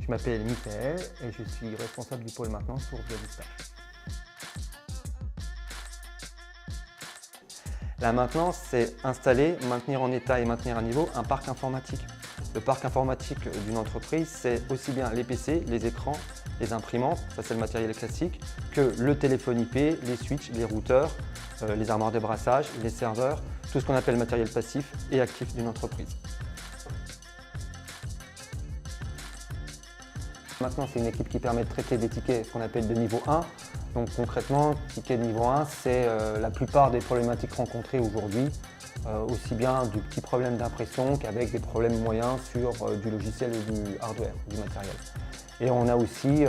Je m'appelle Michael et je suis responsable du pôle maintenance pour Vista. La maintenance, c'est installer, maintenir en état et maintenir à niveau un parc informatique. Le parc informatique d'une entreprise, c'est aussi bien les PC, les écrans, les imprimantes, ça c'est le matériel classique, que le téléphone IP, les switches, les routeurs, les armoires de brassage, les serveurs, tout ce qu'on appelle matériel passif et actif d'une entreprise. Maintenant, c'est une équipe qui permet de traiter des tickets qu'on appelle de niveau 1. Donc concrètement, ticket de niveau 1, c'est la plupart des problématiques rencontrées aujourd'hui, aussi bien du petit problème d'impression qu'avec des problèmes moyens sur du logiciel et du hardware, du matériel. Et on a aussi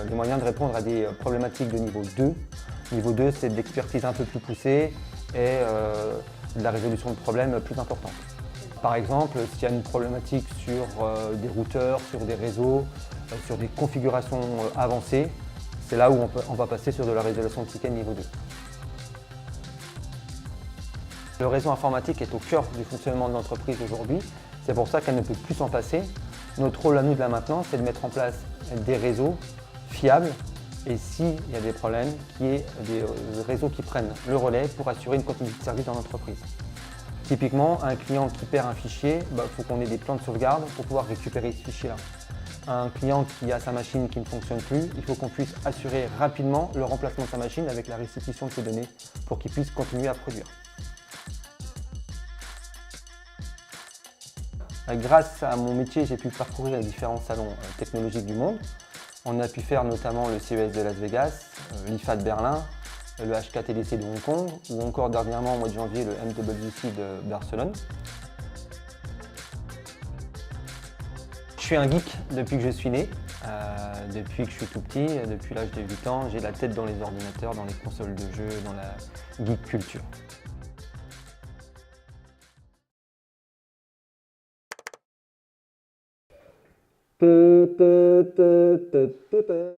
les moyens de répondre à des problématiques de niveau 2. Niveau 2, c'est de l'expertise un peu plus poussée et de la résolution de problèmes plus importante. Par exemple, s'il y a une problématique sur des routeurs, sur des réseaux, sur des configurations avancées, c'est là où on va passer sur de la résolution de tickets niveau 2. Le réseau informatique est au cœur du fonctionnement de l'entreprise aujourd'hui. C'est pour ça qu'elle ne peut plus s'en passer. Notre rôle à nous de la maintenance, c'est de mettre en place des réseaux fiables et s'il y a des problèmes, qu'il y ait des réseaux qui prennent le relais pour assurer une continuité de service dans l'entreprise. Typiquement, un client qui perd un fichier, il faut qu'on ait des plans de sauvegarde pour pouvoir récupérer ce fichier-là. Un client qui a sa machine qui ne fonctionne plus, il faut qu'on puisse assurer rapidement le remplacement de sa machine avec la restitution de ses données pour qu'il puisse continuer à produire. Grâce à mon métier, j'ai pu parcourir les différents salons technologiques du monde. On a pu faire notamment le CES de Las Vegas, l'IFA de Berlin, le HKTDC de Hong Kong ou encore dernièrement au mois de janvier le MWC de Barcelone. Je suis un geek depuis que je suis né, depuis que je suis tout petit, depuis l'âge de 8 ans, j'ai la tête dans les ordinateurs, dans les consoles de jeux, dans la geek culture.